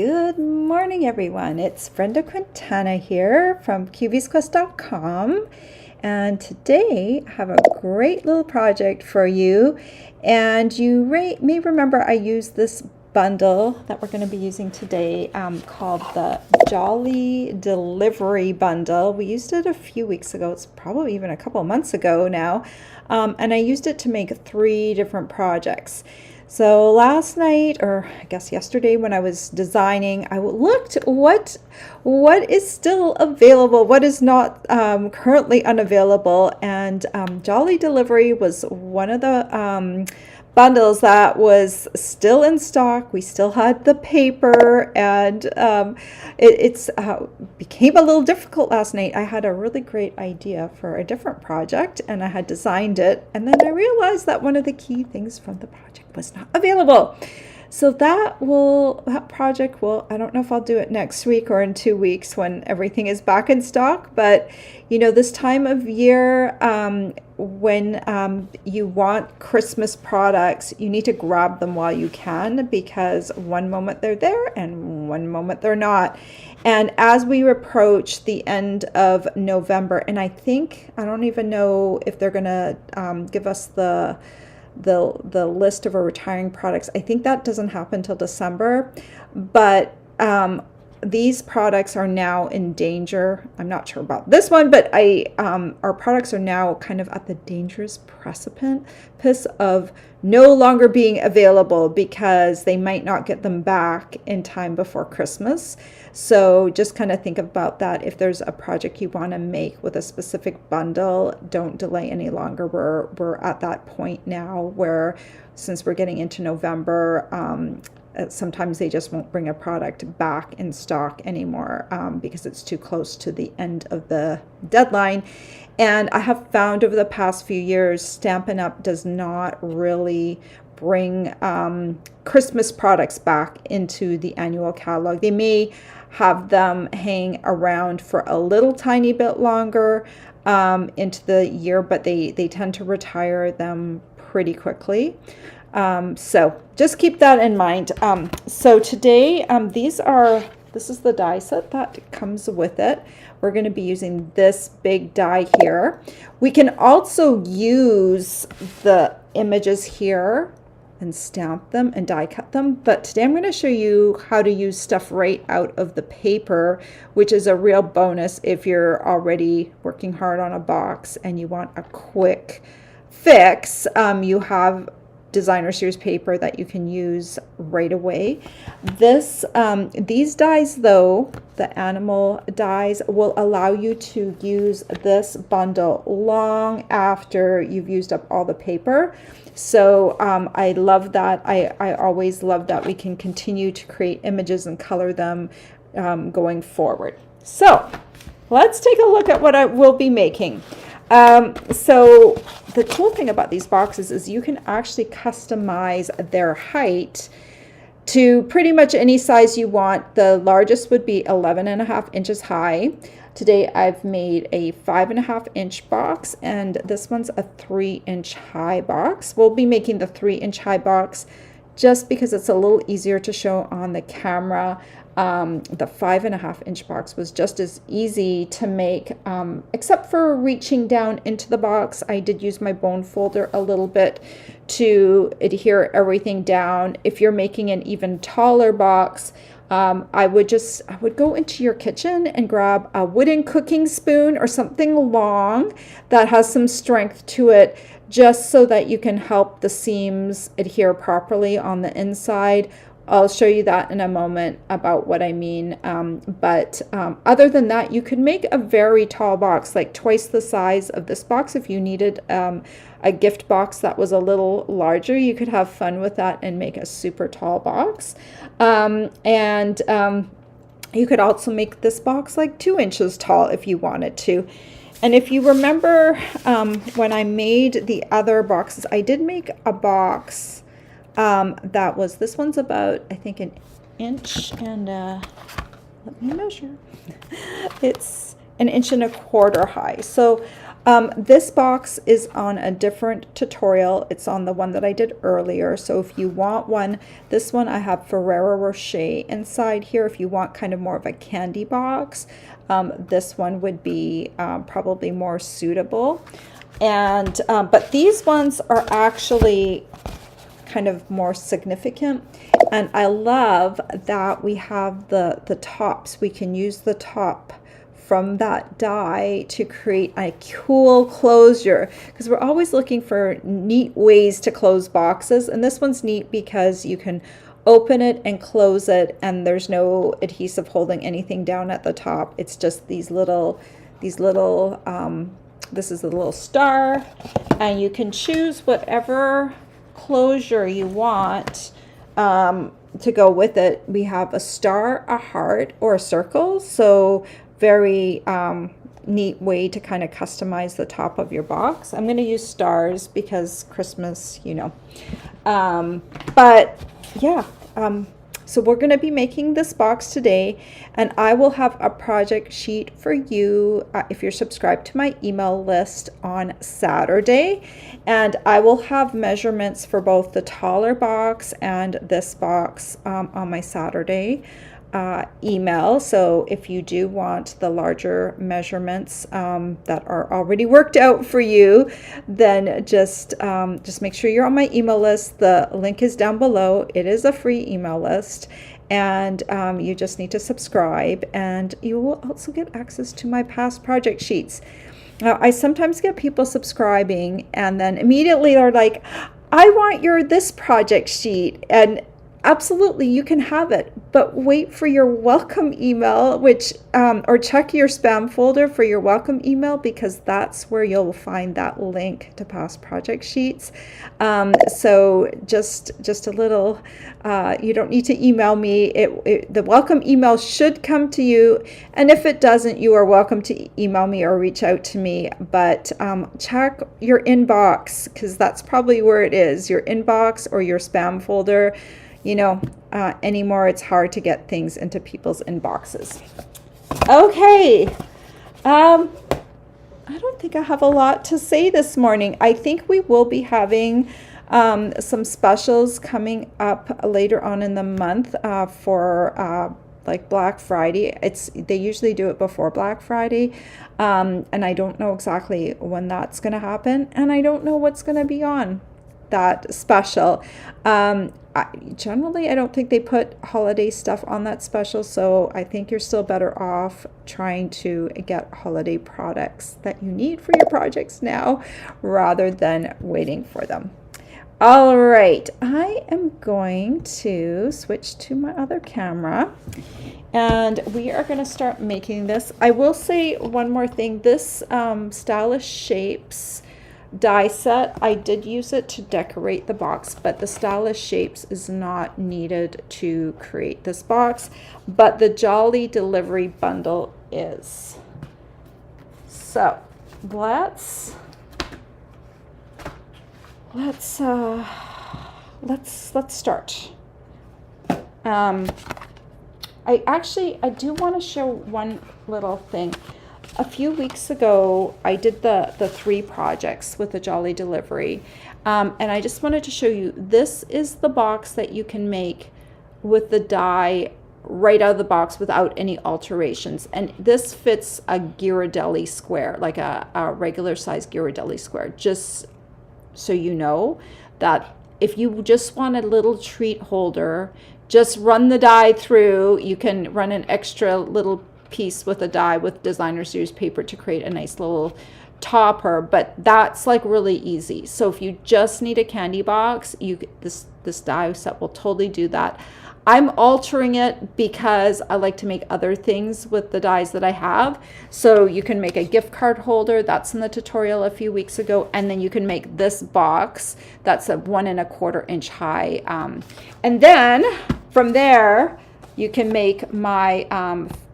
Good morning, everyone. It's Brenda Quintana here from QVsQuest.com, and today I have a great little project for you. And you may remember I used this bundle that we're going to be using today called the Jolly Delivery Bundle. We used it a few weeks ago. It's probably even a couple of months ago now, and I used it to make 3 different projects. So last night, or I guess yesterday, when I was designing, I looked what is still available, what is not currently unavailable, and Jolly Delivery was one of the bundles that was still in stock. We still had the paper, and it became a little difficult last night. I had a really great idea for a different project, and I had designed it, and then I realized that one of the key things from the project was not available. So that project will, I don't know if I'll do it next week or in 2 weeks when everything is back in stock, but you know, this time of year, when you want Christmas products, you need to grab them while you can, because one moment they're there and one moment they're not. And as we approach the end of November, and I don't even know if they're gonna give us the list of our retiring products. I think that doesn't happen till December, but these products are now in danger. I'm not sure about this one, but our products are now kind of at the dangerous precipice of no longer being available because they might not get them back in time before Christmas. So just kind of think about that. If there's a project you want to make with a specific bundle, don't delay any longer. We're at that point now where, since we're getting into November, sometimes they just won't bring a product back in stock anymore because it's too close to the end of the deadline. And I have found over the past few years, Stampin' Up! Does not really bring Christmas products back into the annual catalog. They may have them hang around for a little tiny bit longer into the year, but they tend to retire them pretty quickly. So just keep that in mind. So today, this is the die set that comes with it. We're going to be using this big die here. We can also use the images here and stamp them and die cut them, but today I'm going to show you how to use stuff right out of the paper, which is a real bonus if you're already working hard on a box and you want a quick fix. You have designer series paper that you can use right away. These dies, though, the animal dies, will allow you to use this bundle long after you've used up all the paper. So I love that. I always love that we can continue to create images and color them going forward. So let's take a look at what I will be making. So the cool thing about these boxes is you can actually customize their height to pretty much any size you want. The largest would be 11.5 inches high. Today I've made a 5.5 inch box, and this one's a 3-inch high box. We'll be making the 3-inch high box just because it's a little easier to show on the camera. The 5.5 inch box was just as easy to make, except for reaching down into the box. I did use my bone folder a little bit to adhere everything down. If you're making an even taller box, I would go into your kitchen and grab a wooden cooking spoon or something long that has some strength to it, just so that you can help the seams adhere properly on the inside. I'll show you that in a moment about what I mean. But other than that, you could make a very tall box, like twice the size of this box. If you needed a gift box that was a little larger, you could have fun with that and make a super tall box. You could also make this box like 2 inches tall if you wanted to. And if you remember, when I made the other boxes, I did make a box this one's about, I think, 1 inch and let me measure. It's 1.25 inches high. So This box is on a different tutorial. It's on the one that I did earlier. So if you want one, this one I have Ferrero Rocher inside here. If you want kind of more of a candy box, this one would be probably more suitable. And but these ones are actually kind of more significant, and I love that we have the tops. We can use the top from that die to create a cool closure, because we're always looking for neat ways to close boxes, and this one's neat because you can open it and close it and there's no adhesive holding anything down at the top. It's just these little this is the little star, and you can choose whatever closure you want to go with it. We have a star, a heart, or a circle, so very neat way to kind of customize the top of your box. I'm going to use stars because Christmas, you know. But yeah, so we're going to be making this box today, and I will have a project sheet for you if you're subscribed to my email list on Saturday, and I will have measurements for both the taller box and this box on my Saturday email. So if you do want the larger measurements that are already worked out for you, then just make sure you're on my email list. The link is down below. It is a free email list, and you just need to subscribe, and you will also get access to my past project sheets. Now, I sometimes get people subscribing and then immediately they're like, I want this project sheet, and absolutely, you can have it, but wait for your welcome email, which or check your spam folder for your welcome email, because that's where you'll find that link to past project sheets. So just a little, you don't need to email me. The welcome email should come to you, and if it doesn't, you are welcome to email me or reach out to me. But check your inbox, because that's probably where it is, your inbox or your spam folder. You know, anymore it's hard to get things into people's inboxes. Okay, I don't think I have a lot to say this morning. I think we will be having some specials coming up later on in the month for like Black Friday. They usually do it before Black Friday, and I don't know exactly when that's going to happen, and I don't know what's going to be on that special. Generally, I don't think they put holiday stuff on that special, so I think you're still better off trying to get holiday products that you need for your projects now rather than waiting for them. All right, I am going to switch to my other camera, and we are going to start making this. I will say one more thing. This Stylish Shapes die set, I did use it to decorate the box, but the Stylish Shapes is not needed to create this box, but the Jolly Delivery bundle is. So let's start. I do want to show one little thing. A few weeks ago, I did the 3 projects with the Jolly Delivery, and I just wanted to show you, this is the box that you can make with the die right out of the box without any alterations, and this fits a Ghirardelli square, like a regular size Ghirardelli square, just so you know that if you just want a little treat holder, just run the die through. You can run an extra little piece with a die with designer series paper to create a nice little topper, but that's like really easy. So if you just need a candy box, this die set will totally do that. I'm altering it because I like to make other things with the dies that I have. So you can make a gift card holder, that's in the tutorial a few weeks ago, and then you can make this box that's a 1 1/4 inch high, and then from there you can make my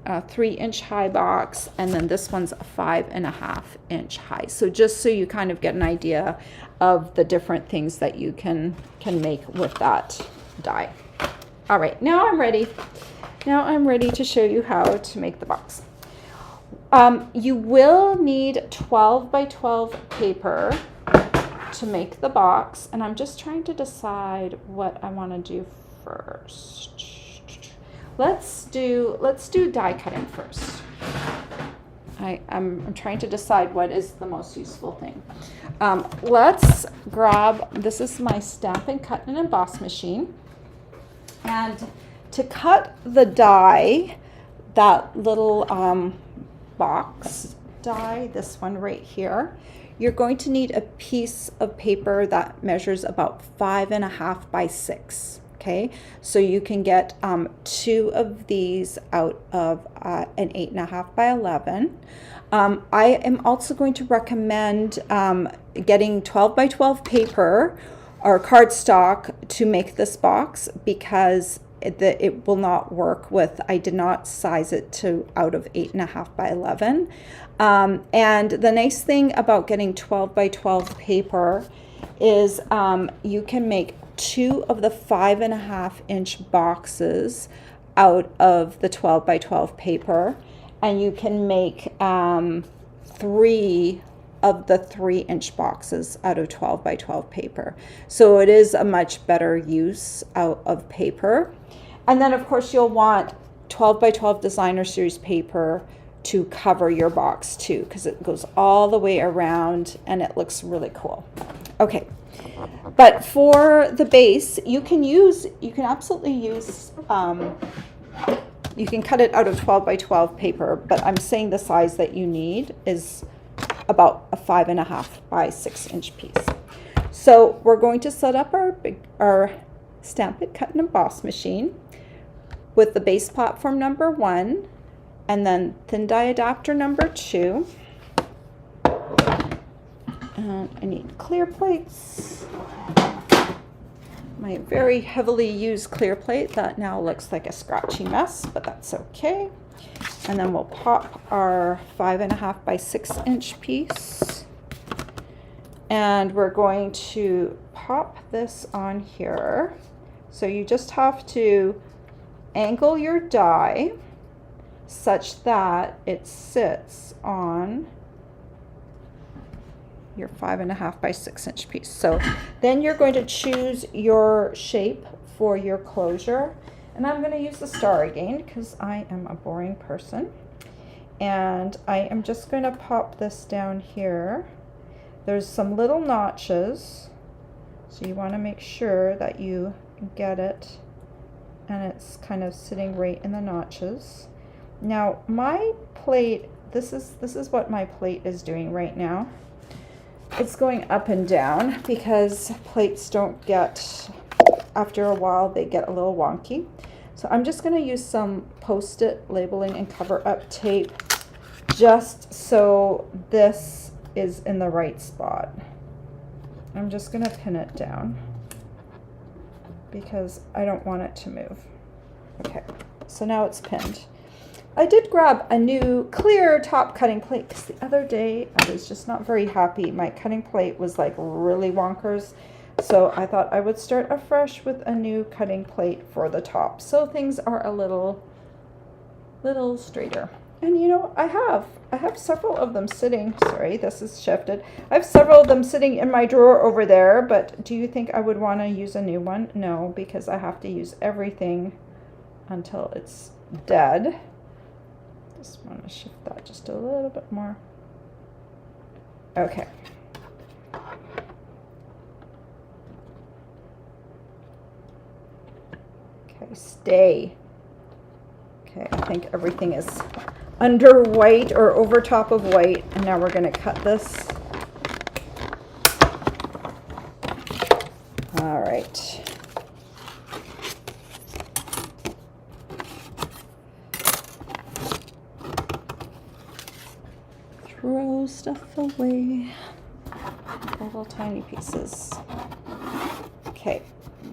3-inch high box, and then this one's a 5.5-inch high. So just so you kind of get an idea of the different things that you can make with that die. All right, now I'm ready. Now I'm ready to show you how to make the box. You will need 12 by 12 paper to make the box, and I'm just trying to decide what I want to do first. Let's do die cutting first. I'm trying to decide what is the most useful thing. Let's grab, this is my Stamp and Cut and Emboss machine, and to cut the die, that little box die, this one right here, you're going to need a piece of paper that measures about 5.5 by 6. Okay, so you can get 2 of these out of an 8.5 by 11. I am also going to recommend getting 12 by 12 paper or cardstock to make this box, because it will not work with, I did not size it to out of 8.5 by 11. And the nice thing about getting 12 by 12 paper is you can make 2 of the 5.5-inch boxes out of the 12 by 12 paper, and you can make 3 of the 3-inch boxes out of 12 by 12 paper. So it is a much better use out of paper. And then of course you'll want 12 by 12 designer series paper to cover your box too, because it goes all the way around and it looks really cool. Okay, but for the base, you can absolutely use, you can cut it out of 12 by 12 paper, but I'm saying the size that you need is about a 5.5 by 6-inch piece. So we're going to set up our Stamp It, Cut and Emboss machine with the base platform number 1, and then thin die adapter number 2. And I need clear plates. My very heavily used clear plate that now looks like a scratchy mess, but that's okay. And then we'll pop our 5.5 by 6-inch piece. And we're going to pop this on here. So you just have to angle your die such that it sits on your 5.5 by 6-inch piece. So then you're going to choose your shape for your closure. And I'm going to use the star again because I am a boring person. And I am just going to pop this down here. There's some little notches, so you want to make sure that you get it and it's kind of sitting right in the notches. Now my plate, this is what my plate is doing right now. It's going up and down because plates don't get, after a while they get a little wonky. So I'm just going to use some Post-it labeling and cover up tape just so this is in the right spot. I'm just going to pin it down because I don't want it to move. Okay, so now it's pinned. I did grab a new clear top cutting plate because the other day I was just not very happy. My cutting plate was like really wonkers. So I thought I would start afresh with a new cutting plate for the top, so things are a little straighter. And you know, I have several of them sitting, sorry, this is shifted. I have several of them sitting in my drawer over there, but do you think I would want to use a new one? No, because I have to use everything until it's dead. Just want to shift that just a little bit more. Okay. Okay, stay. Okay, I think everything is under white or over top of white, and now we're going to cut this. All right. Throw stuff away. Little tiny pieces. Okay.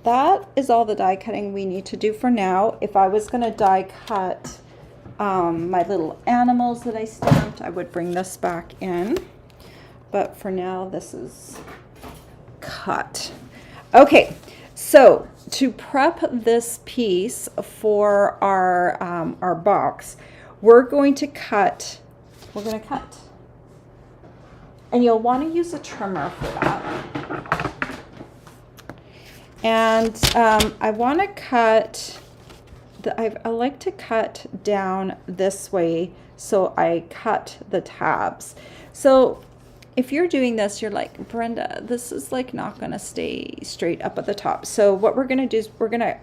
That is all the die cutting we need to do for now. If I was going to die cut my little animals that I stamped, I would bring this back in. But for now, this is cut. Okay, so to prep this piece for our box, we're going to cut we're going to cut. And you'll want to use a trimmer for that. And I want to cut, I like to cut down this way, so I cut the tabs. So if you're doing this, you're like, Brenda, this is like not going to stay straight up at the top. So what we're going to do is we're going to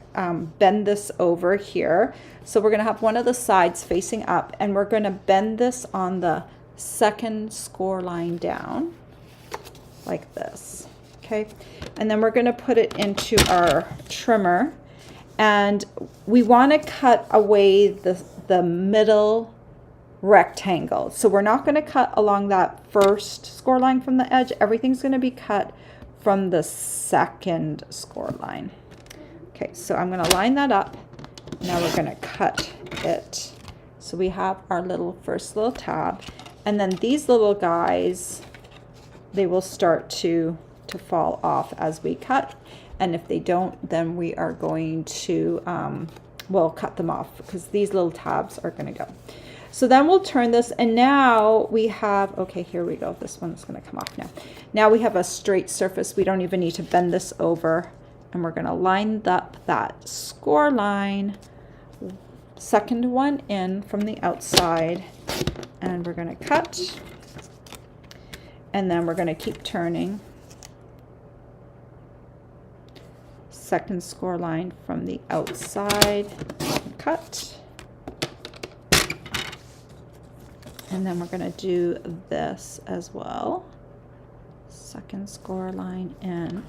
bend this over here. So we're going to have one of the sides facing up, and we're going to bend this on the second score line down like this. Okay. And then we're going to put it into our trimmer, and we want to cut away the middle rectangle. So we're not going to cut along that first score line from the edge. Everything's going to be cut from the second score line. Okay, so I'm going to line that up. Now we're going to cut it. So we have our first little tab, and then these little guys, they will start to fall off as we cut. And if they don't, then we are going to we'll cut them off, because these little tabs are going to go. So then we'll turn this, and now we have, okay, here we go. This one's going to come off now. Now we have a straight surface. We don't even need to bend this over, and we're going to line up that score line, second one in from the outside, and we're going to cut, and then we're going to keep turning. Second score line from the outside, cut. And then we're going to do this as well. Second score line in.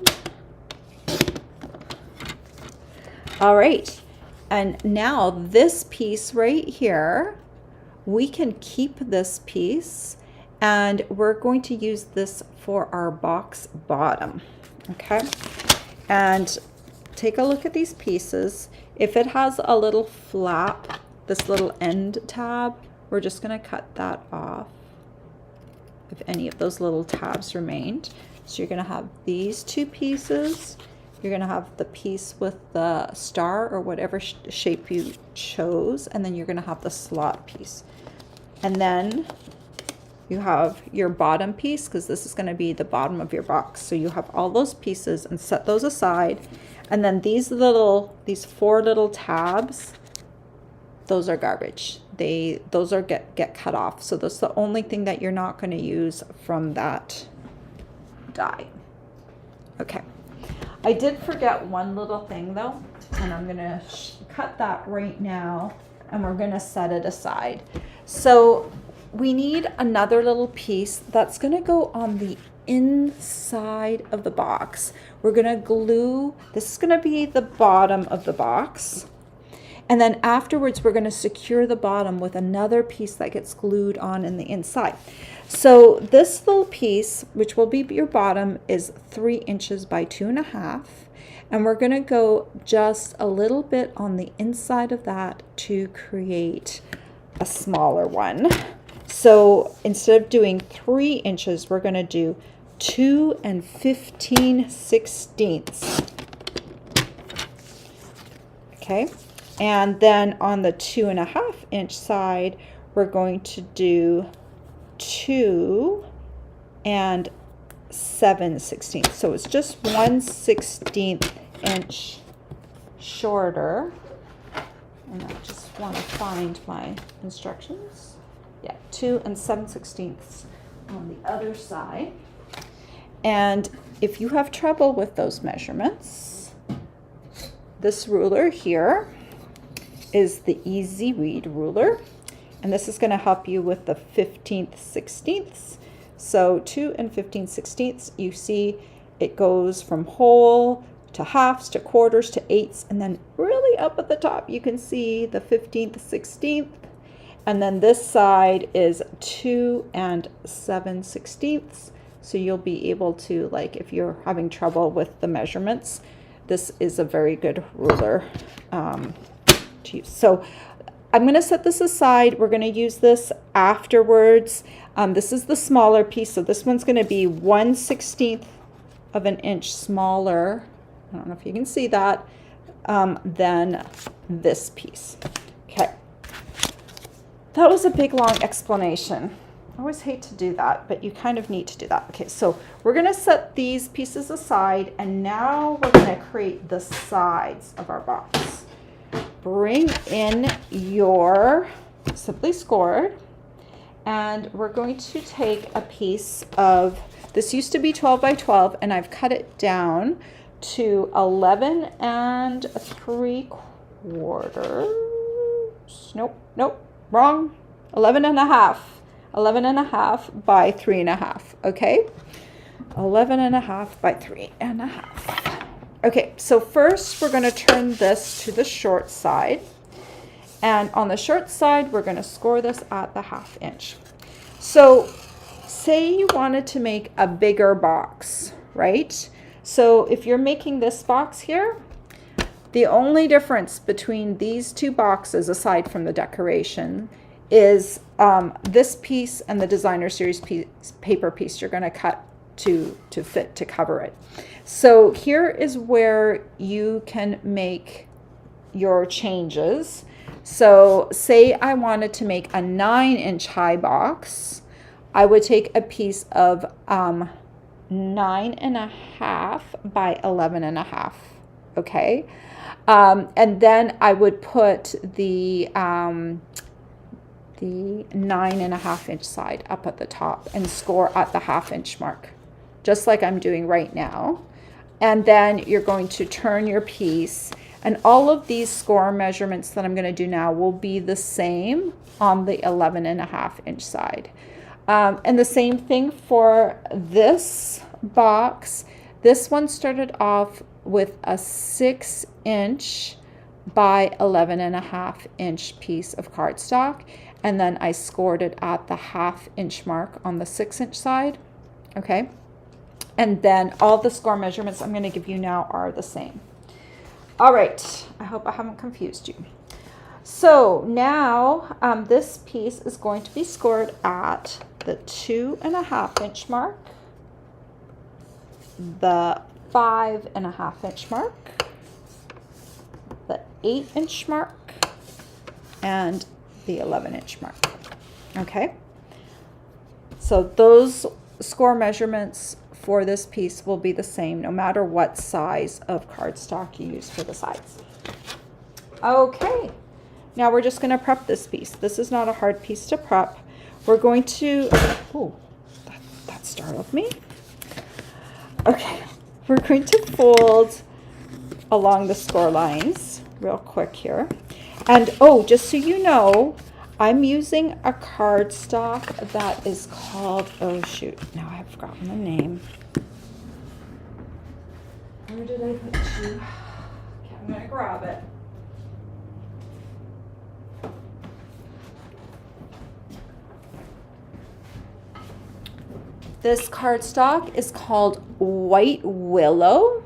All right. And now this piece right here, we can keep this piece, and we're going to use this for our box bottom. Okay. And take a look at these pieces. If it has a little flap, this little end tab, we're just going to cut that off if any of those little tabs remained. So you're going to have these two pieces. You're going to have the piece with the star or whatever shape you chose, and then you're going to have the slot piece. And then you have your bottom piece, because this is going to be the bottom of your box. So you have all those pieces and set those aside. And then these four little tabs, those are garbage. Those are get cut off. So that's the only thing that you're not going to use from that die. Okay. I did forget one little thing though, and I'm going to cut that right now, and we're going to set it aside. So we need another little piece that's going to go on the inside of the box. We're going to glue, this is going to be the bottom of the box. And then afterwards, we're going to secure the bottom with another piece that gets glued on in the inside. So this little piece, which will be your bottom, is 3 inches by 2.5. And we're going to go just a little bit on the inside of that to create a smaller one. So instead of doing 3 inches, we're going to do 2 15/16. Okay. And then on the 2.5 inch side, we're going to do 2 7/16. So it's just 1/16 inch shorter. And I just want to find my instructions. Yeah, 2 7/16 on the other side. And if you have trouble with those measurements, this ruler here is the Easy Read ruler, and this is going to help you with the 15/16. So 2 15/16, you see it goes from whole to halves to quarters to eighths, and then really up at the top you can see the 15/16. And then this side is 2 7/16. So you'll be able to, like, if you're having trouble with the measurements, this is a very good ruler to use. So I'm going to set this aside. We're going to use this afterwards. This is the smaller piece, so this one's going to be 1/16 of an inch smaller. I don't know if you can see that, than this piece. Okay. That was a big, long explanation. I always hate to do that, but you kind of need to do that. Okay, so we're gonna set these pieces aside, and now we're gonna create the sides of our box. Bring in your Simply Scored, and we're going to take a piece of, this used to be 12 by 12, and I've cut it down to 11 and 3/4. Nope, wrong. 11 and a half. 11 and a half by 3.5. Okay, 11 and a half by 3.5. Okay, so first we're going to turn this to the short side, and on the short side we're going to score this at the 1/2 inch. So say you wanted to make a bigger box, right? So if you're making this box here, the only difference between these two boxes, aside from the decoration, is this piece and the designer series paper piece you're going to cut to fit to cover it. So here is where you can make your changes. So say I wanted to make a 9-inch high box, I would take a piece of 9.5 by 11.5. Okay, and then I would put the 9.5 inch side up at the top and score at the 1/2 inch mark, just like I'm doing right now. And then you're going to turn your piece, and all of these score measurements that I'm going to do now will be the same on the 11.5 inch side. And the same thing for this box. This one started off with a 6-inch by 11.5 inch piece of cardstock, and then I scored it at the 1/2 inch mark on the 6-inch side. Okay, and then all the score measurements I'm going to give you now are the same. All right, I hope I haven't confused you. So now this piece is going to be scored at the 2.5 inch mark, the 5.5 inch mark, the 8-inch mark, and the 11-inch mark. Okay, so those score measurements for this piece will be the same no matter what size of cardstock you use for the sides. Okay, now we're just going to prep this piece. This is not a hard piece to prep. We're going to, oh, that startled me. Okay, we're going to fold along the score lines real quick here. And oh, just so you know, I'm using a cardstock that is called, oh shoot, now I've forgotten the name. Where did I put you? Okay, I'm gonna grab it. This cardstock is called White Willow.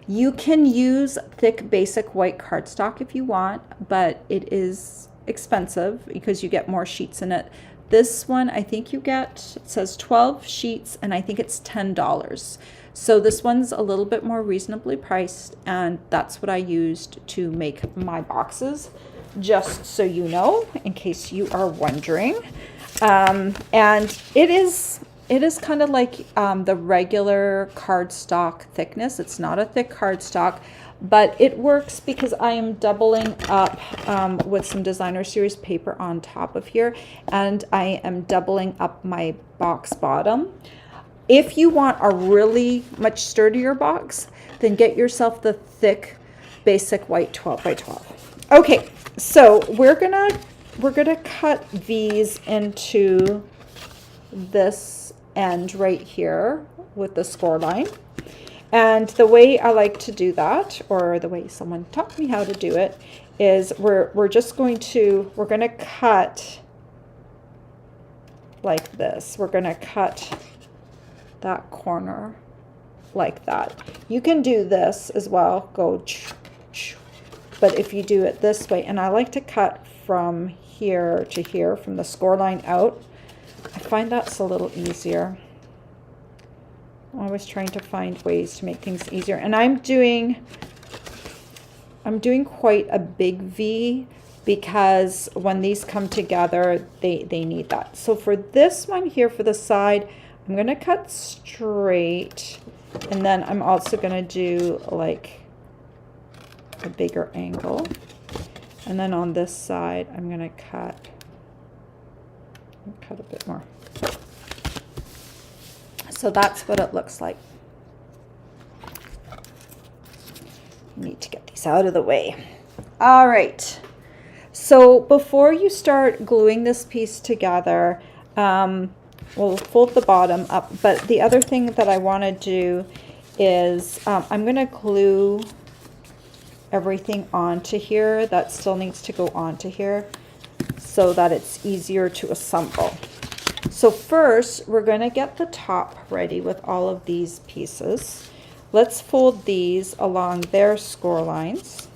You can use thick basic white cardstock if you want, but it is expensive because you get more sheets in it. This one, I think you get, it says 12 sheets, and I think it's $10. So this one's a little bit more reasonably priced, and that's what I used to make my boxes, just so you know, in case you are wondering. And it is kind of like the regular cardstock thickness. It's not a thick cardstock, but it works because I am doubling up with some designer series paper on top of here, and I am doubling up my box bottom. If you want a really much sturdier box, then get yourself the thick basic white 12 by 12. Okay, so we're gonna cut these into this end right here with the score line. And the way I like to do that, or the way someone taught me how to do it, is we're gonna cut like this. We're gonna cut that corner like that. You can do this as well, go, but if you do it this way, and I like to cut from here to here, from the score line out, I find that's a little easier. I'm always trying to find ways to make things easier. And I'm doing I'm doing quite a big V because when these come together, they need that. So for this one here, for the side, I'm going to cut straight, and then I'm also going to do like a bigger angle. And then on this side, I'm going to cut a bit more. So that's what it looks like. Need to get these out of the way. All right. So before you start gluing this piece together, we'll fold the bottom up. But the other thing that I want to do is I'm going to glue everything onto here that still needs to go onto here so that it's easier to assemble. So first, we're going to get the top ready with all of these pieces. Let's fold these along their score lines.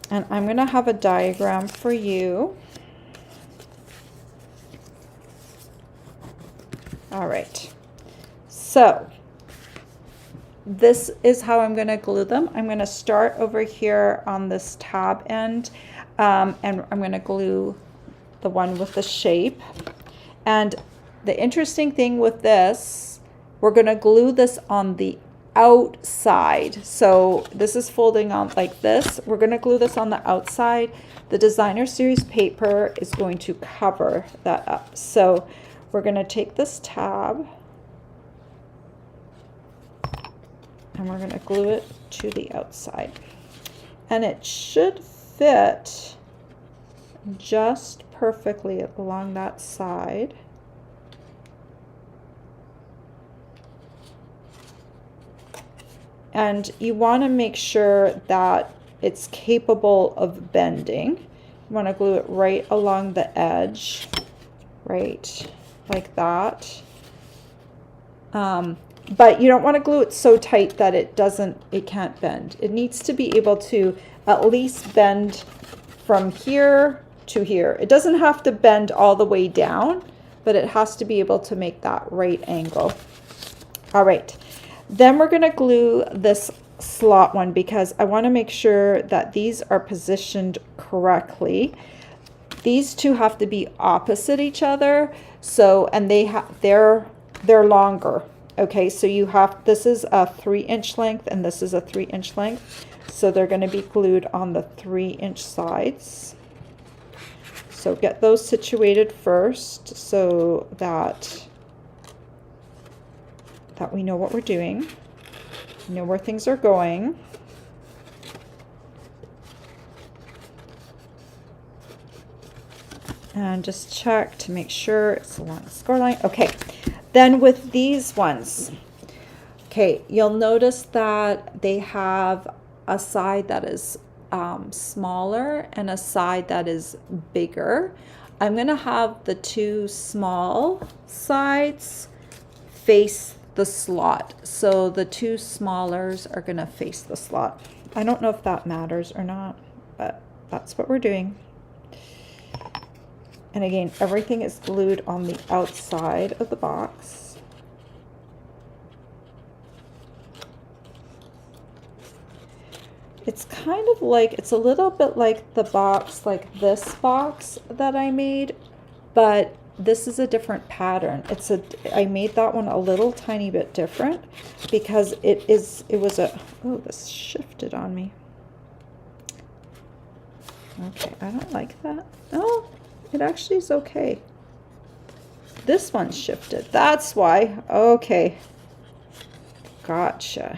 And I'm going to have a diagram for you. All right. So this is how I'm going to glue them. I'm going to start over here on this tab end, and I'm going to glue the one with the shape. And the interesting thing with this, we're going to glue this on the outside. So this is folding on like this. We're going to glue this on the outside. The designer series paper is going to cover that up. So we're going to take this tab and we're going to glue it to the outside. And it should fit just perfectly along that side. And you want to make sure that it's capable of bending. You want to glue it right along the edge, right like that. But you don't want to glue it so tight that it can't bend. It needs to be able to at least bend from here to here. It doesn't have to bend all the way down, but it has to be able to make that right angle. All right. Then we're going to glue this slot one because I want to make sure that these are positioned correctly. These two have to be opposite each other. So, and they're longer. Okay, so you have, this is a 3-inch length and this is a 3-inch length. So they're going to be glued on the 3-inch sides. So get those situated first so that we know what we're doing, know where things are going. And just check to make sure it's along the score line. Okay, then with these ones, okay, you'll notice that they have a side that is smaller and a side that is bigger. I'm going to have the two small sides face the slot. So the two smallers are going to face the slot. I don't know if that matters or not, but that's what we're doing. And again, everything is glued on the outside of the box. It's kind of like, it's a little bit like the box, like this box that I made, but this is a different pattern. I made that one a little tiny bit different because oh, this shifted on me. Okay, I don't like that. Oh, it actually is okay. This one shifted. That's why. Okay. Gotcha.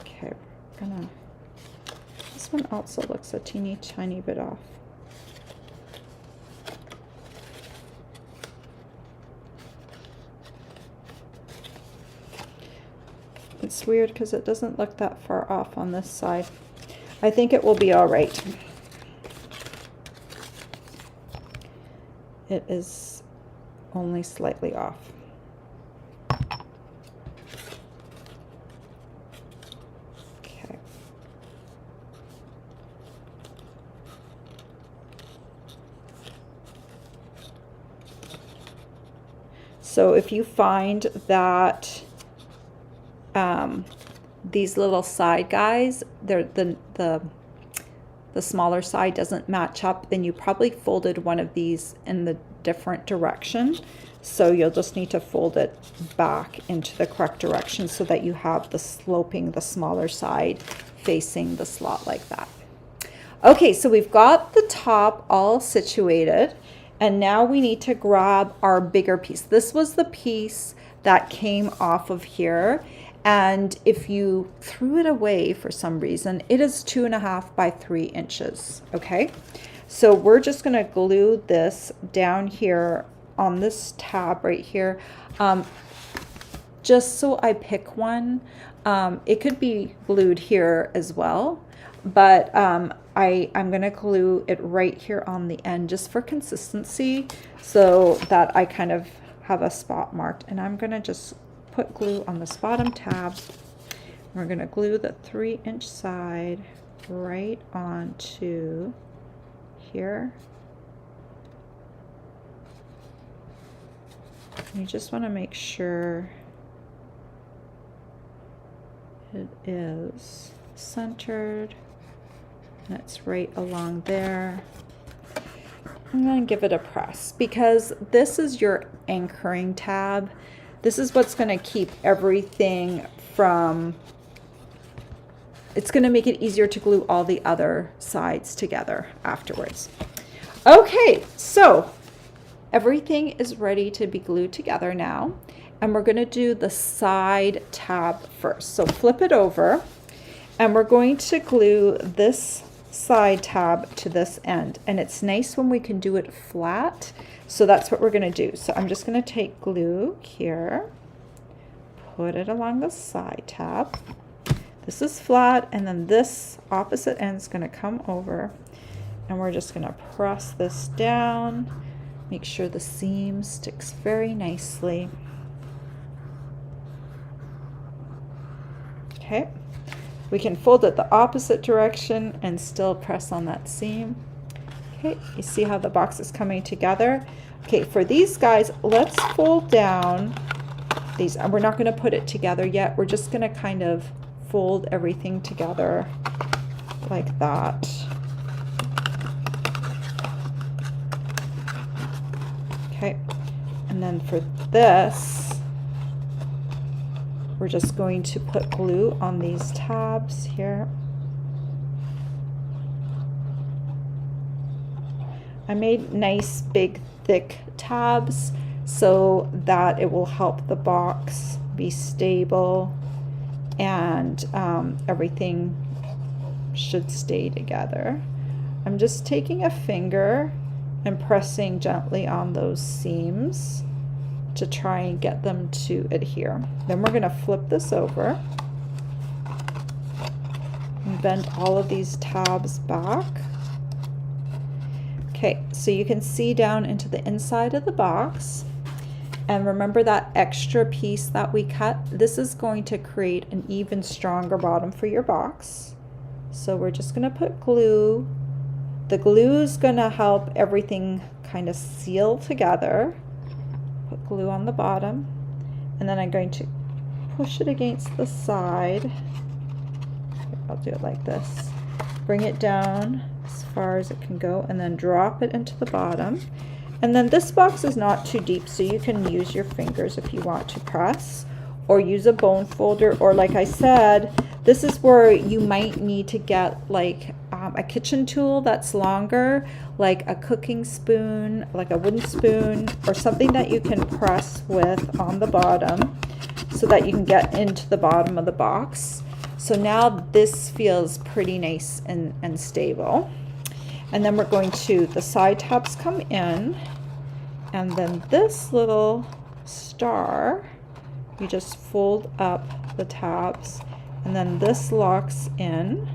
Okay, this one also looks a teeny tiny bit off. It's weird because it doesn't look that far off on this side. I think it will be all right. It is only slightly off. Okay. So if you find that these little side guys, the smaller side doesn't match up, then you probably folded one of these in the different direction. So you'll just need to fold it back into the correct direction so that you have the smaller side facing the slot like that. Okay, so we've got the top all situated, and now we need to grab our bigger piece. This was the piece that came off of here, and if you threw it away for some reason, it is 2.5 by 3 inches. Okay, so we're just going to glue this down here on this tab right here, just so I pick one. It could be glued here as well, but I'm going to glue it right here on the end just for consistency, so that I kind of have a spot marked. And I'm going to just put glue on this bottom tab. We're going to glue the 3-inch side right onto here. You just want to make sure it is centered and it's right along there. I'm going to give it a press because this is your anchoring tab. This is what's going to keep everything from, it's going to make it easier to glue all the other sides together afterwards. Okay, so everything is ready to be glued together now, and we're going to do the side tab first. So flip it over, and we're going to glue this side tab to this end, and it's nice when we can do it flat, so that's what we're going to do. So I'm just going to take glue here, put it along the side tab. This is flat, and then this opposite end is going to come over, and we're just going to press this down. Make sure the seam sticks very nicely. Okay, we can fold it the opposite direction and still press on that seam. Okay, you see how the box is coming together? Okay, for these guys, let's fold down these, and we're not going to put it together yet. We're just going to kind of fold everything together like that. Okay, and then for this, we're just going to put glue on these tabs here. I made nice big thick tabs so that it will help the box be stable, and everything should stay together. I'm just taking a finger and pressing gently on those seams to try and get them to adhere. Then we're going to flip this over and bend all of these tabs back. Okay, so you can see down into the inside of the box, and remember that extra piece that we cut? This is going to create an even stronger bottom for your box. So we're just going to put glue. The glue is going to help everything kind of seal together. Put glue on the bottom, and then I'm going to push it against the side. I'll do it like this. Bring it down as far as it can go, and then drop it into the bottom. And then this box is not too deep, so you can use your fingers if you want to press, or use a bone folder, or like I said, this is where you might need to get like a kitchen tool that's longer, like a cooking spoon, like a wooden spoon, or something that you can press with on the bottom so that you can get into the bottom of the box. So now this feels pretty nice and stable. And then we're going to, the side tabs come in, and then this little star, you just fold up the tabs, and then this locks in.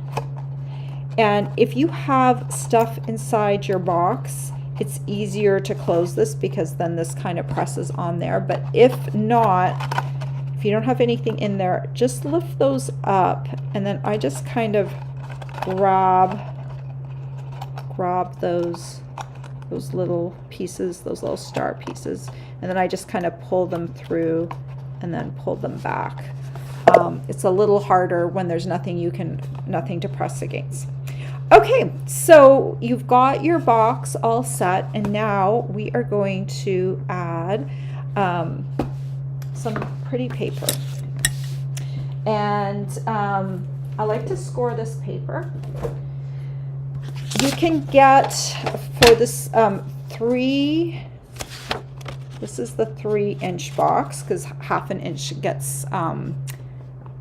And if you have stuff inside your box, it's easier to close this because then this kind of presses on there. But if not, if you don't have anything in there, just lift those up, and then I just kind of grab those little pieces, those little star pieces, and then I just kind of pull them through and then pull them back. It's a little harder when there's nothing to press against. Okay, so you've got your box all set, and now we are going to add some pretty paper. And I like to score this paper. You can get for this this is the 3-inch box, because half an inch gets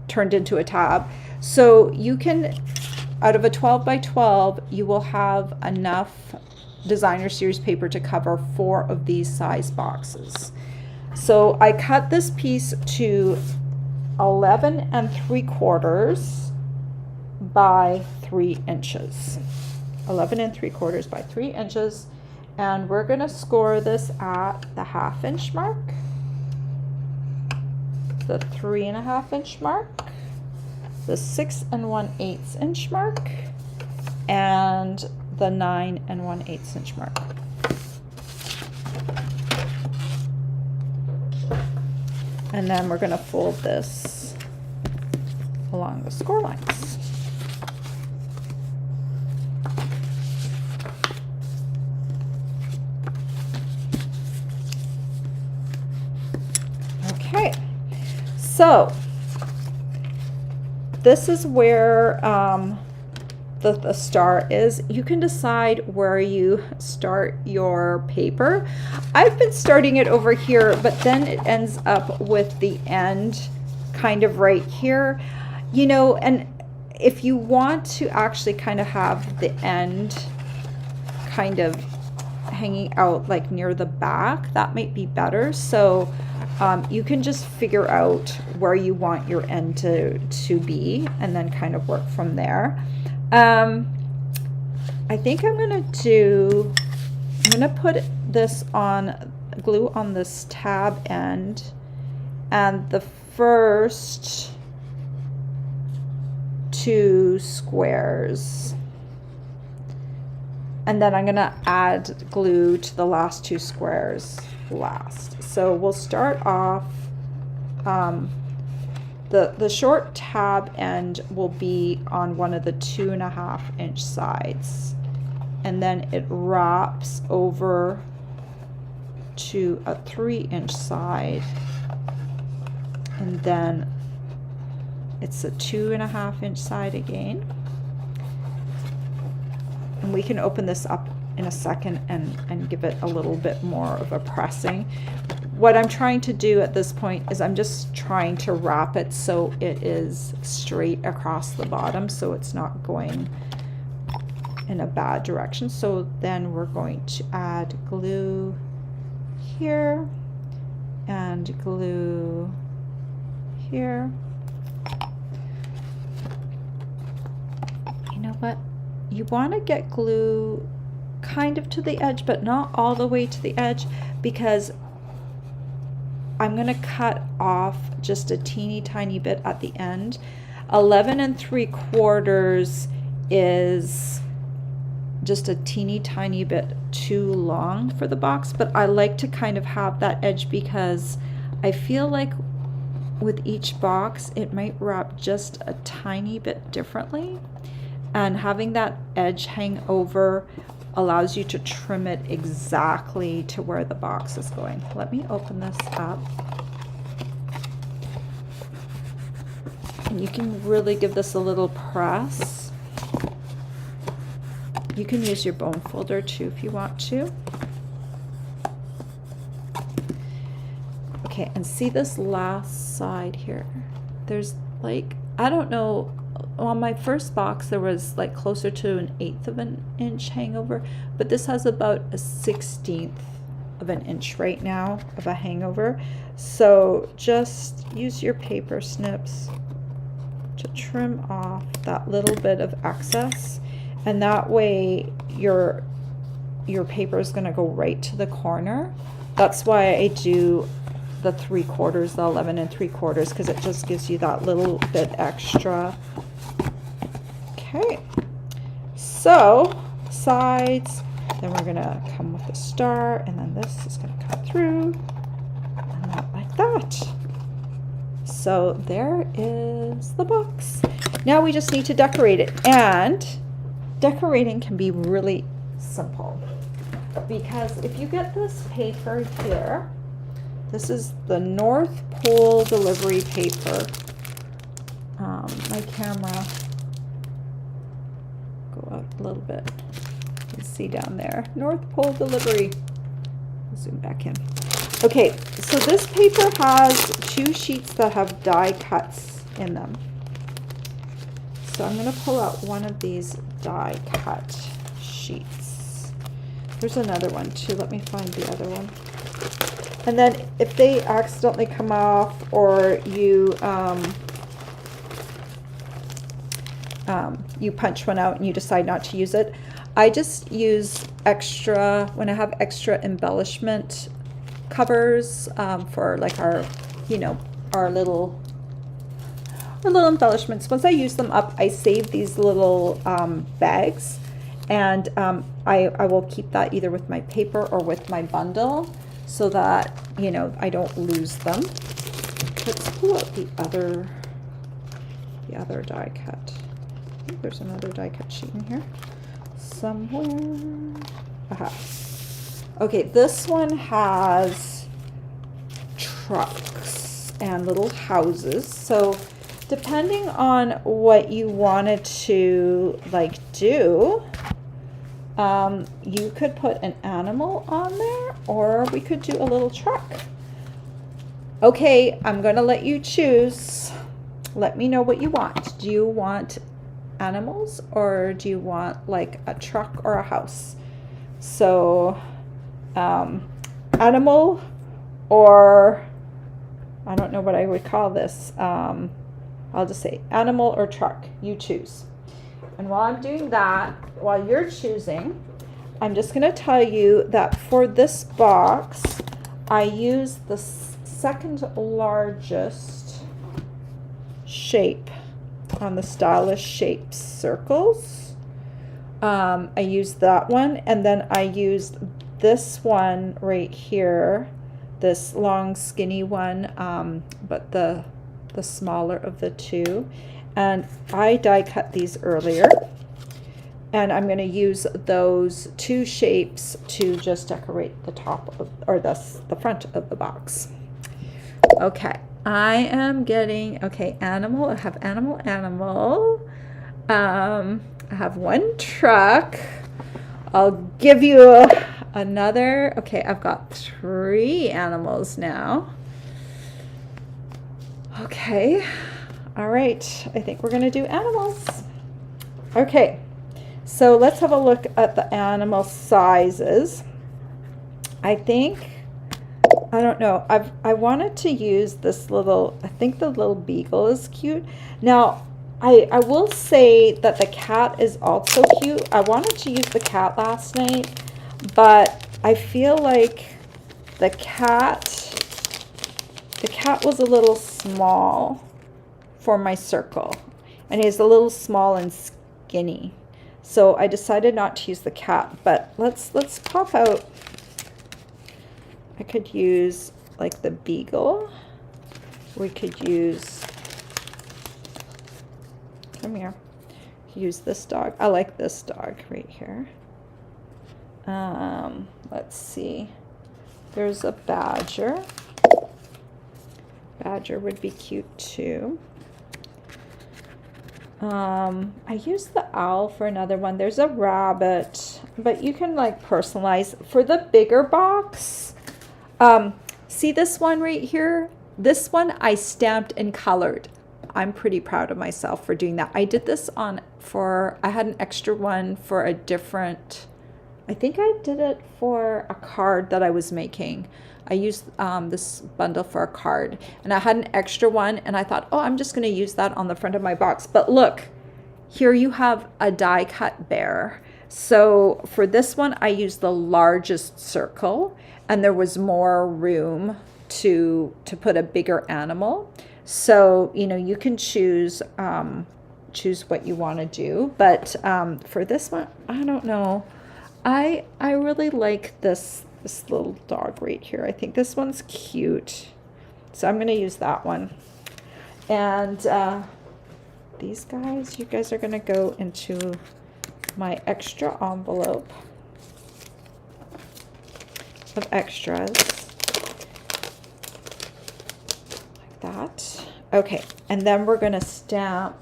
turned into a tab. So you can, out of a 12 by 12, you will have enough designer series paper to cover 4 of these size boxes. So I cut this piece to 11 3/4 by 3 inches. 11 3/4 by 3 inches. And we're going to score this at the 1/2 inch mark, the 3 1/2 inch mark, the 6 1/8 inch mark, and the 9 1/8 inch mark. And then we're going to fold this along the score lines. Okay, so this is where the star is. You can decide where you start your paper. I've been starting it over here, but then it ends up with the end kind of right here, you know. And if you want to actually kind of have the end kind of hanging out like near the back, that might be better. So you can just figure out where you want your end to be, and then kind of work from there. I think I'm gonna put this on, glue on this tab end, and the first 2 squares, and then I'm gonna add glue to the last 2 squares last. So we'll start off, the short tab end will be on one of the 2 1/2 inch sides, and then it wraps over to a 3 inch side, and then it's a 2 1/2 inch side again. And we can open this up in a second and give it a little bit more of a pressing. What I'm trying to do at this point is I'm just trying to wrap it so it is straight across the bottom, so it's not going in a bad direction. So then we're going to add glue here and glue here. You know what? You want to get glue kind of to the edge, but not all the way to the edge, because I'm going to cut off just a teeny tiny bit at the end. 11 3/4 is just a teeny tiny bit too long for the box, but I like to kind of have that edge, because I feel like with each box it might wrap just a tiny bit differently, and having that edge hang over allows you to trim it exactly to where the box is going. Let me open this up. And you can really give this a little press. You can use your bone folder too if you want to. Okay, and see this last side here? There's like, I don't know, on my first box there was like closer to 1/8 of an inch hangover, but this has about a 1/16 of an inch right now of a hangover. So just use your paper snips to trim off that little bit of excess, and that way your paper is going to go right to the corner. That's why I do the 3/4, the 11 3/4, because it just gives you that little bit extra. Okay, so sides, then we're gonna come with a star, and then this is gonna come through, like that. So there is the box. Now we just need to decorate it, and decorating can be really simple, because if you get this paper here, this is the North Pole delivery paper. My camera, go out a little bit. You can see down there, North Pole delivery. Zoom back in. Okay, so this paper has 2 sheets that have die cuts in them. So I'm going to pull out one of these die cut sheets. There's another one too. Let me find the other one. And then if they accidentally come off, or you you punch one out and you decide not to use it, I just use extra, when I have extra embellishment covers for like our, you know, our little embellishments. Once I use them up, I save these little bags, and I will keep that either with my paper or with my bundle, so that, you know, I don't lose them. Let's pull out the other die cut. I think there's another die cut sheet in here somewhere. Aha. Okay, this one has trucks and little houses. So depending on what you wanted to like do, you could put an animal on there, or we could do a little truck. Okay, I'm gonna let you choose. Let me know what you want. Do you want animals, or do you want like a truck or a house? So animal, or I don't know what I would call this. I'll just say animal or truck. You choose. And while I'm doing that, while you're choosing, I'm just going to tell you that for this box, I use the second largest shape on the Stylish Shapes circles. I used that one, and then I used this one right here, this long skinny one, but the smaller of the two, and I die cut these earlier, and I'm going to use those 2 shapes to just decorate the top of, or the front of the box. Okay, I am getting, okay, animal. I have animal. I have 1 truck. I'll give you another. Okay, I've got 3 animals now. Okay, all right, I think we're gonna do animals. Okay, so let's have a look at the animal sizes. I think, I don't know, I wanted to use this little, I think the little beagle is cute. Now, I will say that the cat is also cute. I wanted to use the cat last night, but I feel like the cat was a little small for my circle, and he's a little small and skinny. So I decided not to use the cat, but let's pop out. I could use like the beagle. We could use, come here, use this dog. I like this dog right here. Let's see. There's a badger. Badger would be cute too. I used the owl for another one. There's a rabbit, but you can like personalize. For the bigger box, see this one right here? This one I stamped and colored. I'm pretty proud of myself for doing that. I did this on I had an extra one for a different, I think I did it for a card that I was making. I used this bundle for a card, and I had an extra one, and I thought, oh, I'm just going to use that on the front of my box. But look, here you have a die cut bear. So for this one, I used the largest circle, and there was more room to put a bigger animal. So, you know, you can choose what you want to do. But for this one, I don't know. I really like this little dog right here. I think this one's cute. So I'm going to use that one. And these guys, you guys are going to go into my extra envelope of extras. Like that. Okay, and then we're going to stamp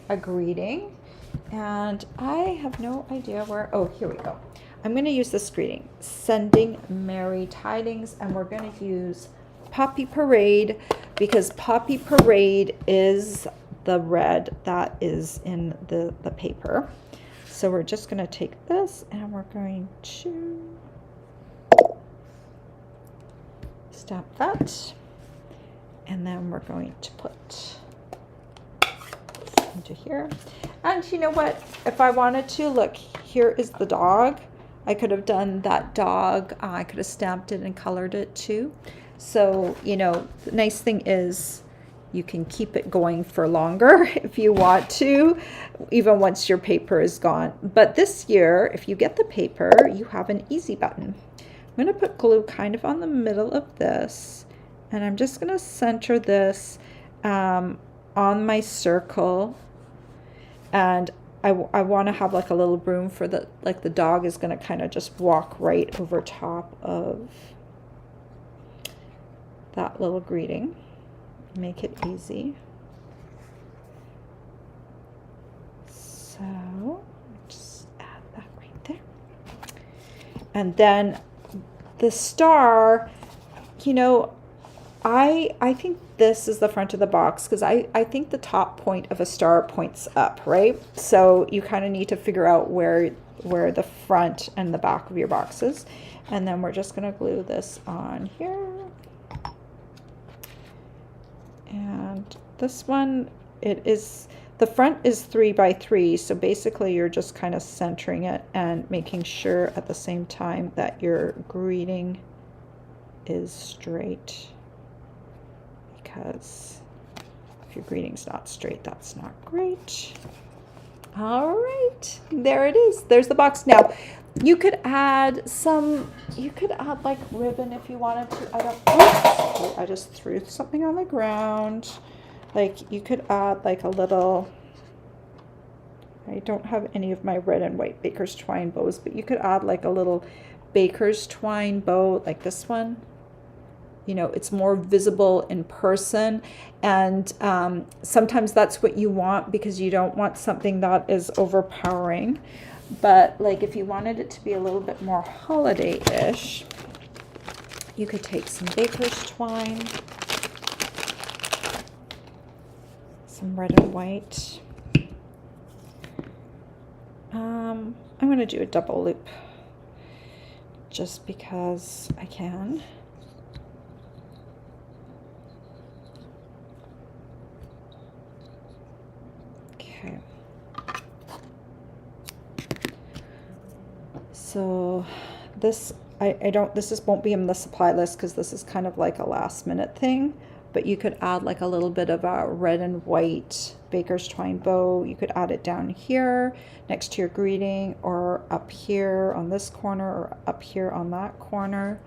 a greeting. And I have no idea where, oh, here we go. I'm going to use this greeting, sending merry tidings, and we're going to use Poppy Parade because Poppy Parade is the red that is in the paper. So we're just going to take this and we're going to stamp that, and then we're going to put into here. And you know what, if I wanted to, look, here is the dog. I could have done that dog. I could have stamped it and colored it too. So, you know, the nice thing is you can keep it going for longer if you want to, even once your paper is gone. But this year, if you get the paper, you have an easy button. I'm going to put glue kind of on the middle of this, and I'm just going to center this on my circle. And I want to have like a little room for the, like the dog is going to kind of just walk right over top of that little greeting. Make it easy. So just add that right there. And then the star, you know, I think this is the front of the box because I think the top point of a star points up, right? So you kind of need to figure out where the front and the back of your box is. And then we're just going to glue this on here. And this one, it is, the front is 3 by 3, so basically you're just kind of centering it and making sure at the same time that your greeting is straight, because if your greeting's not straight, that's not great. All right, there it is. There's the box. Now you could add like ribbon if you wanted to. I just threw something on the ground. Like you could add like a little, I don't have any of my red and white baker's twine bows, but you could add like a little baker's twine bow like this one. You know, it's more visible in person, and sometimes that's what you want because you don't want something that is overpowering. But like if you wanted it to be a little bit more holiday-ish, you could take some baker's twine, some red and white. I'm going to do a double loop just because I can. Okay. So this, this won't be in the supply list because this is kind of like a last minute thing, but you could add like a little bit of a red and white baker's twine bow. You could add it down here next to your greeting, or up here on this corner, or up here on that corner,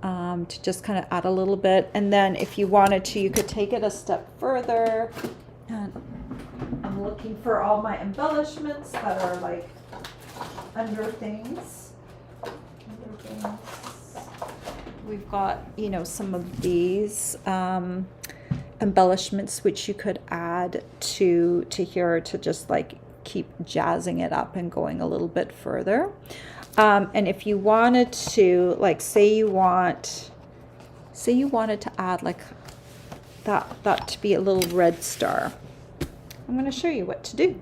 to just kind of add a little bit. And then if you wanted to, you could take it a step further. And I'm looking for all my embellishments that are like under things. We've got, you know, some of these embellishments which you could add to here to just like keep jazzing it up and going a little bit further. And if you wanted to, like, say you wanted to add like that to be a little red star, I'm going to show you what to do.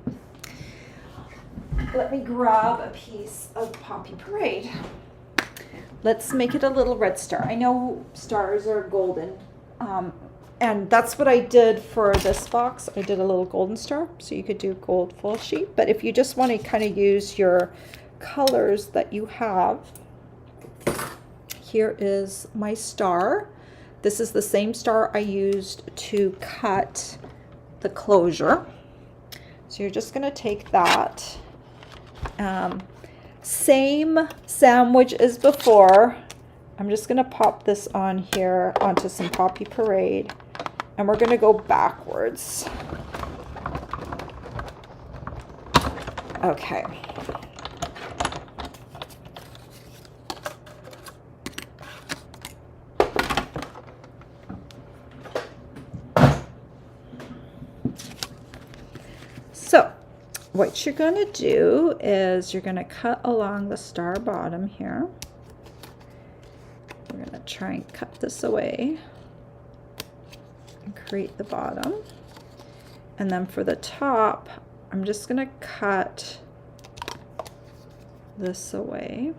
Let me grab a piece of Poppy Parade. Let's make it a little red star. I know stars are golden, and that's what I did for this box. I did a little golden star, so you could do gold full sheet. But if you just want to kind of use your colors that you have, here is my star. This is the same star I used to cut the closure. So you're just going to take that. Same sandwich as before. I'm just going to pop this on here onto some Poppy Parade, and we're going to go backwards. Okay. So what you're going to do is you're going to cut along the star bottom here. We're going to try and cut this away and create the bottom. And then for the top, I'm just going to cut this away.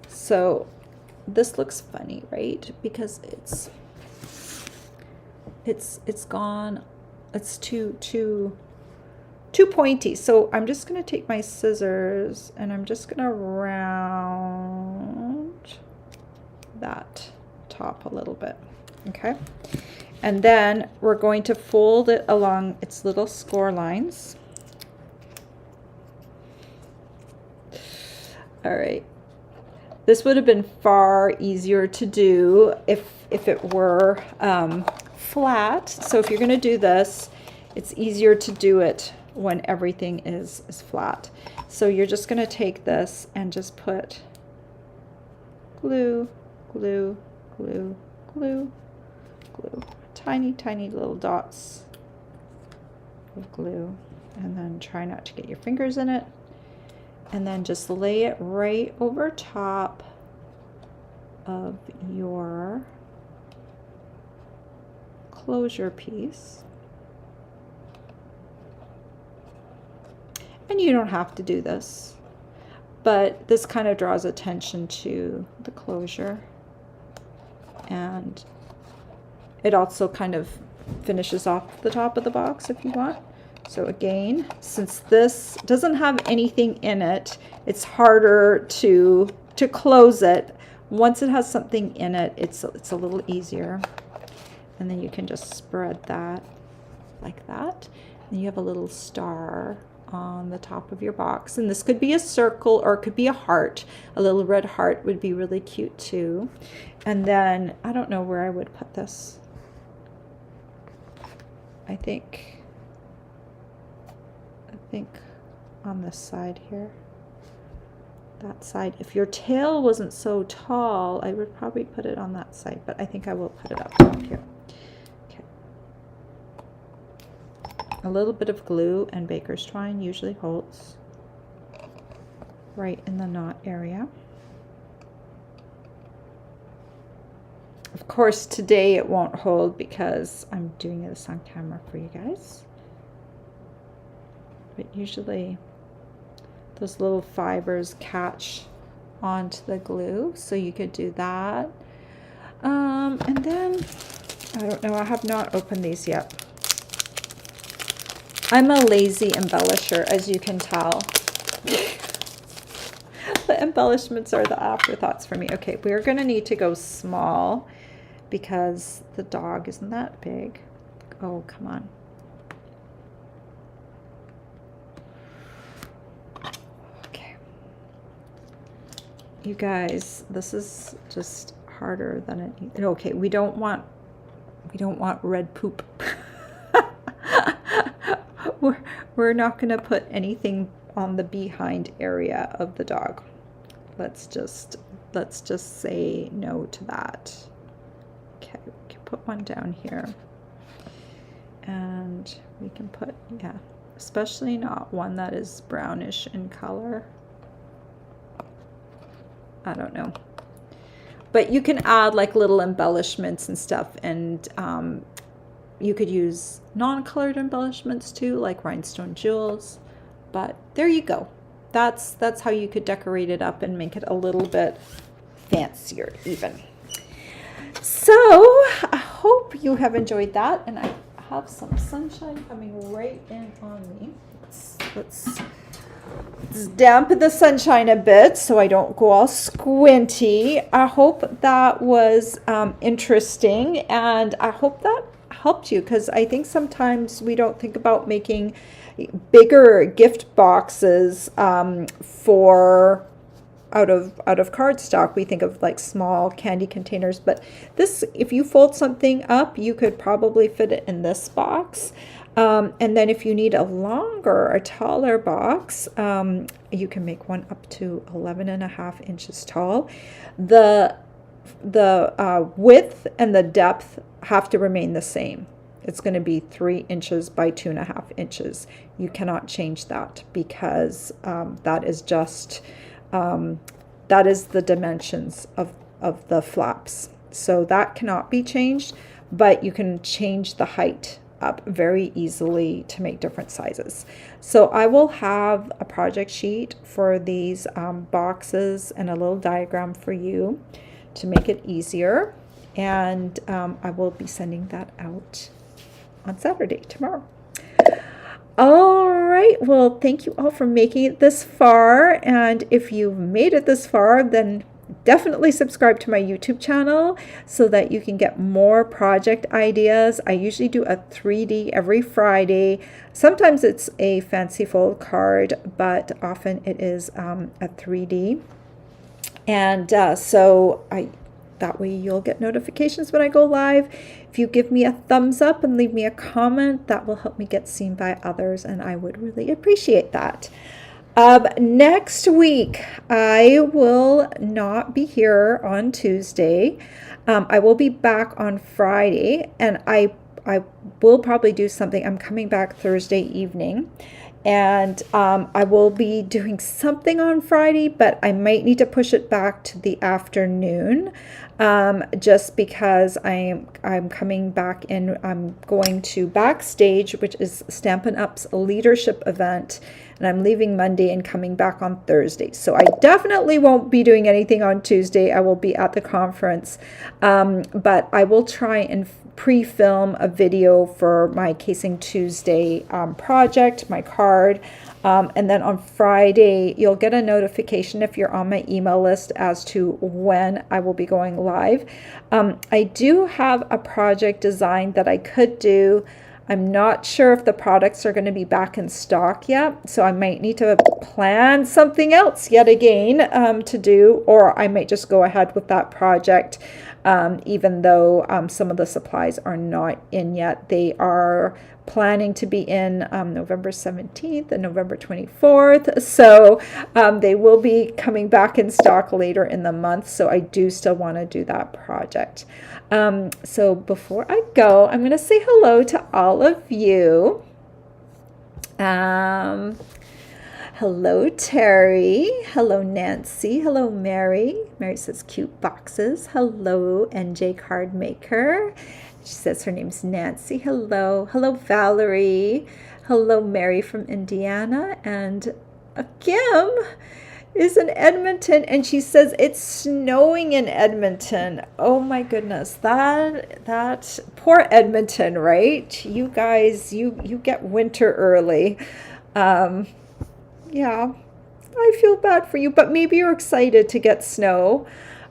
So this looks funny, right? Because it's gone, it's too pointy. So I'm just going to take my scissors and I'm just going to round that top a little bit. Okay, and then we're going to fold it along its little score lines. All right, this would have been far easier to do if it were flat. So if you're going to do this, it's easier to do it when everything is flat. So you're just going to take this and just put glue, glue, glue, glue, glue, tiny little dots of glue, and then try not to get your fingers in it, and then just lay it right over top of your closure piece. And you don't have to do this, but this kind of draws attention to the closure, and it also kind of finishes off the top of the box if you want. So again, since this doesn't have anything in it, it's harder to close it. Once it has something in it, it's a little easier. And then you can just spread that like that. And you have a little star on the top of your box. And this could be a circle or it could be a heart. A little red heart would be really cute too. And then I don't know where I would put this. I think on this side here. That side. If your tail wasn't so tall, I would probably put it on that side, but I think I will put it up here. Okay. A little bit of glue and baker's twine usually holds right in the knot area. Of course, today it won't hold because I'm doing this on camera for you guys. But usually those little fibers catch onto the glue, so you could do that. And then, I don't know, I have not opened these yet. I'm a lazy embellisher, as you can tell. The embellishments are the afterthoughts for me. Okay, we're going to need to go small because the dog isn't that big. Oh, come on. You guys, this is just harder than it. Okay, we don't want red poop. we're not going to put anything on the behind area of the dog. Let's just say no to that. Okay, we can put one down here, and we can put, yeah, especially not one that is brownish in color. I don't know, but you can add like little embellishments and stuff, and you could use non-colored embellishments too, like rhinestone jewels. But there you go. That's how you could decorate it up and make it a little bit fancier even. So I hope you have enjoyed that, and I have some sunshine coming right in on me. Let's dampen the sunshine a bit so I don't go all squinty. I hope that was interesting, and I hope that helped you, because I think sometimes we don't think about making, bigger gift boxes for out of cardstock. We think of like small candy containers, but this, if you fold something up, you could probably fit it in this box. And then if you need a longer, a taller box, you can make one up to 11.5 inches tall. The width and the depth have to remain the same. It's going to be 3 inches by 2.5 inches. You cannot change that because that is just that is the dimensions of the flaps. So that cannot be changed, but you can change the height up very easily to make different sizes. So I will have a project sheet for these boxes and a little diagram for you to make it easier. And I will be sending that out on Saturday, tomorrow. All right, well, thank you all for making it this far. And if you've made it this far, then definitely subscribe to my YouTube channel so that you can get more project ideas. I usually do a 3D every Friday. Sometimes it's a fancy fold card, but often it is a 3D. And that way you'll get notifications when I go live. If you give me a thumbs up and leave me a comment, that will help me get seen by others, and I would really appreciate that. Next week, I will not be here on Tuesday. I will be back on Friday, and I will probably do something. I'm coming back Thursday evening. And I will be doing something on Friday, but I might need to push it back to the afternoon, just because I'm coming back in. I'm going to Backstage, which is Stampin' Up's leadership event, and I'm leaving Monday and coming back on Thursday. So I definitely won't be doing anything on Tuesday. I will be at the conference, but I will try and pre-film a video for my Casing Tuesday project, my card, and then on Friday you'll get a notification if you're on my email list as to when I will be going live. I do have a project design that I could do. I'm not sure if the products are going to be back in stock yet, so I might need to plan something else yet again to do, or I might just go ahead with that project. Even though some of the supplies are not in yet. They are planning to be in November 17th and November 24th. So they will be coming back in stock later in the month. So I do still want to do that project. So before I go, I'm going to say hello to all of you. Hello, Terry. Hello, Nancy. Hello, Mary. Mary says cute boxes. Hello, NJ Card Maker. She says her name's Nancy. Hello. Hello, Valerie. Hello, Mary from Indiana. And Kim is in Edmonton, and she says it's snowing in Edmonton. Oh my goodness. That poor Edmonton, right? You guys, you get winter early. Yeah, I feel bad for you, but maybe you're excited to get snow.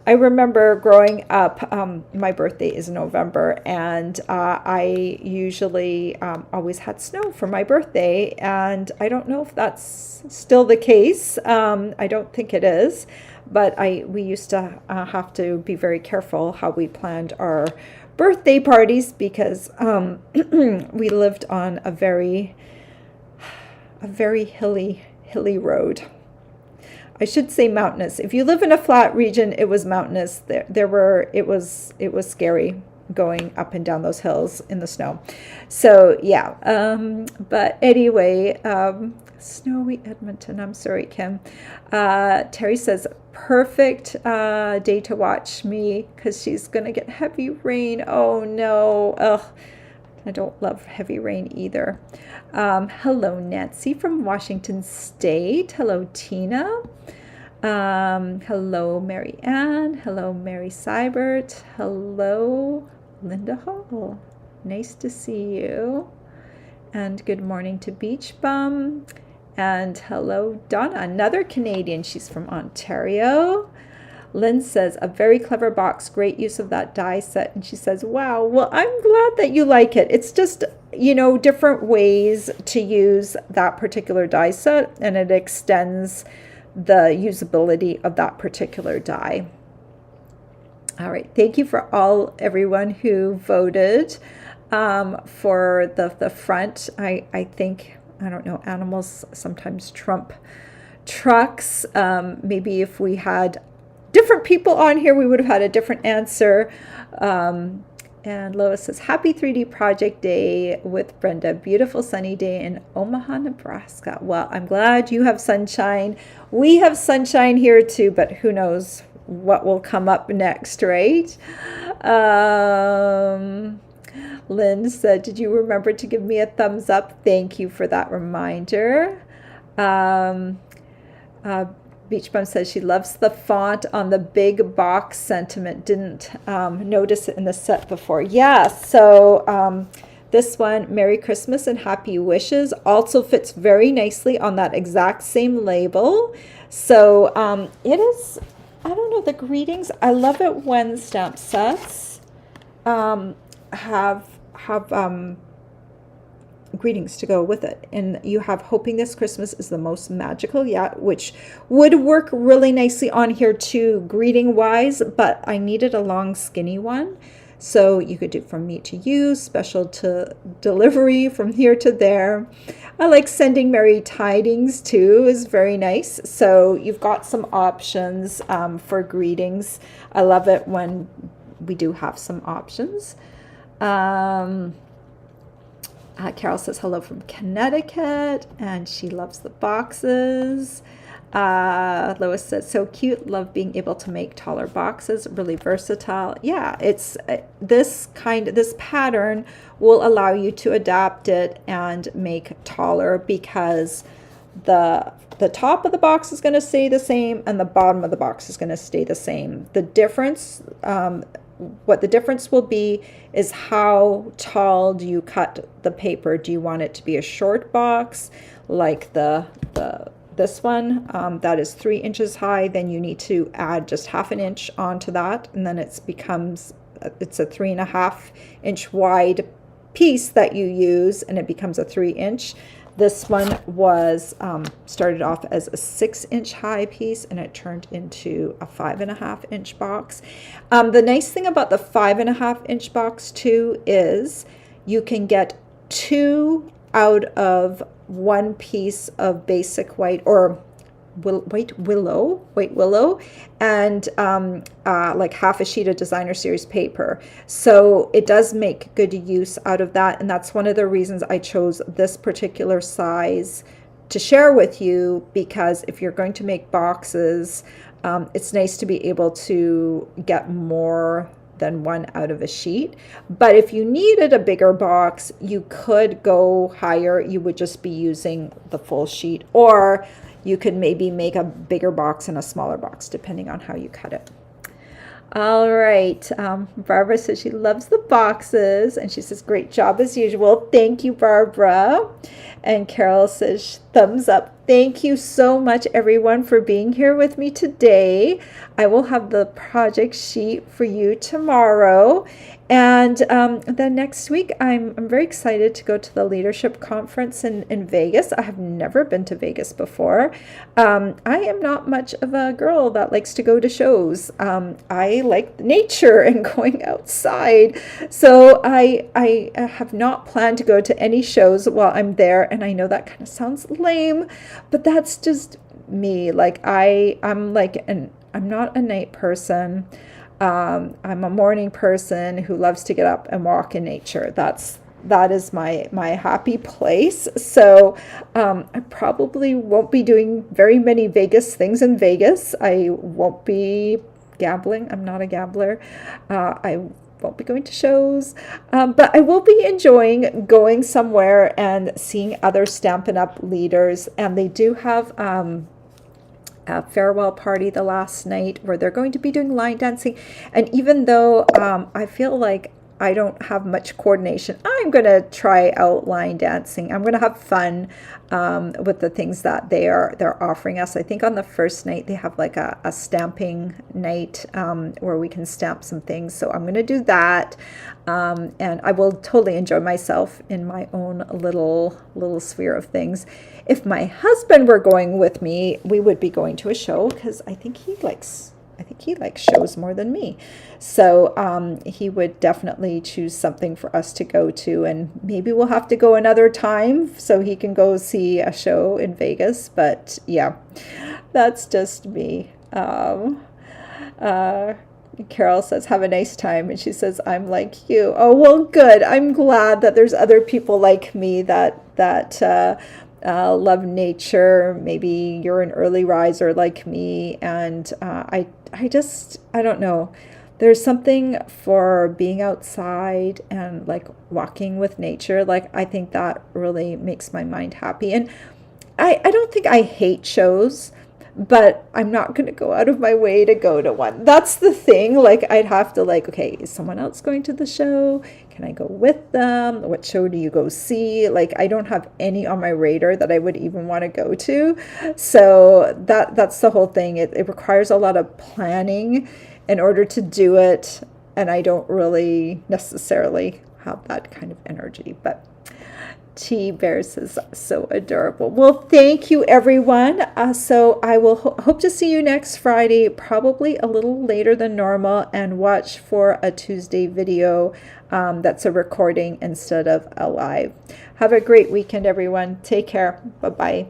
I remember growing up, my birthday is November, and I usually always had snow for my birthday, and I don't know if that's still the case. I don't think it is, but we used to have to be very careful how we planned our birthday parties because we lived on a very hilly road. I should say mountainous. If you live in a flat region, it was mountainous. It was scary going up and down those hills in the snow. So yeah, but anyway, snowy Edmonton. I'm sorry, Kim. Terry says perfect day to watch me because she's gonna get heavy rain. Oh no. Ugh. I don't love heavy rain either. Hello, Nancy from Washington State. Hello, Tina. Hello, Mary Ann. Hello, Mary Seibert. Hello, Linda Hall. Nice to see you. And good morning to Beach Bum. And hello, Donna, another Canadian. She's from Ontario. Lynn says, a very clever box, great use of that die set. And she says, wow, well, I'm glad that you like it. It's just, different ways to use that particular die set, and it extends the usability of that particular die. All right, thank you for everyone who voted for the front. I think, I don't know, animals sometimes trump trucks. Maybe if we had different people on here, we would have had a different answer. And Lois says, happy 3D project day with Brenda. Beautiful sunny day in Omaha, Nebraska. Well, I'm glad you have sunshine. We have sunshine here too, but who knows what will come up next, right? Lynn said, did you remember to give me a thumbs up? Thank you for that reminder. Beach Bum says she loves the font on the big box sentiment. Didn't notice it in the set before. Yeah, so this one, Merry Christmas and Happy Wishes, also fits very nicely on that exact same label. So it is, I don't know, the greetings. I love it when stamp sets have greetings to go with it, and you have hoping this Christmas is the most magical yet, which would work really nicely on here too, greeting wise, but I needed a long skinny one, so you could do from me to you, special to delivery, from here to there. I like sending merry tidings too, is very nice. So you've got some options for greetings. I love it when we do have some options. Carol says hello from Connecticut, and she loves the boxes. Lois says, so cute, love being able to make taller boxes, really versatile. Yeah, it's this pattern will allow you to adapt it and make taller, because the top of the box is going to stay the same and the bottom of the box is going to stay the same. The difference, what the difference will be is how tall do you cut the paper. Do you want it to be a short box like this one that is 3 inches high? Then you need to add just ½ an inch onto that, and then it's a 3.5 inch wide piece that you use, and it becomes a 3 inch. This one was started off as a 6 inch high piece, and it turned into a 5.5 inch box. The nice thing about the 5.5 inch box too is you can get 2 out of 1 piece of basic white or white willow, and like ½ a sheet of designer series paper. So it does make good use out of that, and that's one of the reasons I chose this particular size to share with you, because if you're going to make boxes, it's nice to be able to get more than 1 out of a sheet. But if you needed a bigger box, you could go higher. You would just be using the full sheet, or you could maybe make a bigger box and a smaller box, depending on how you cut it. All right. Barbara says she loves the boxes, and she says, great job as usual. Thank you, Barbara. And Carol says, thumbs up. Thank you so much, everyone, for being here with me today. I will have the project sheet for you tomorrow. And then next week, I'm very excited to go to the leadership conference in Vegas. I have never been to Vegas before. I am not much of a girl that likes to go to shows. I like nature and going outside. So I have not planned to go to any shows while I'm there. And I know that kind of sounds lame, but that's just me. Like I'm not a night person. I'm a morning person who loves to get up and walk in nature. That is my happy place. So I probably won't be doing very many Vegas things in Vegas. I won't be gambling. I'm not a gambler. I won't be going to shows, but I will be enjoying going somewhere and seeing other Stampin' Up! Leaders. And they do have a farewell party the last night where they're going to be doing line dancing. And even though I feel like I don't have much coordination. I'm going to try out line dancing. I'm going to have fun with the things that they're offering us. I think on the first night they have like a stamping night where we can stamp some things. So I'm going to do that, and I will totally enjoy myself in my own little sphere of things. If my husband were going with me, we would be going to a show because I think he likes shows more than me. So he would definitely choose something for us to go to, and maybe we'll have to go another time so he can go see a show in Vegas. But yeah, that's just me. Carol says, have a nice time. And she says, I'm like you. Oh, well, good. I'm glad that there's other people like me that love nature. Maybe you're an early riser like me. And I don't know. There's something for being outside and like walking with nature. Like, I think that really makes my mind happy. And I don't think I hate shows, but I'm not going to go out of my way to go to one. That's the thing. Like, I'd have to like, okay, is someone else going to the show? Can I go with them? What show do you go see? Like, I don't have any on my radar that I would even want to go to. So that's the whole thing. It requires a lot of planning in order to do it. And I don't really necessarily have that kind of energy, but T-Bears is so adorable. Well, thank you, everyone. So I will hope to see you next Friday, probably a little later than normal, and watch for a Tuesday video that's a recording instead of a live. Have a great weekend, everyone. Take care. Bye-bye.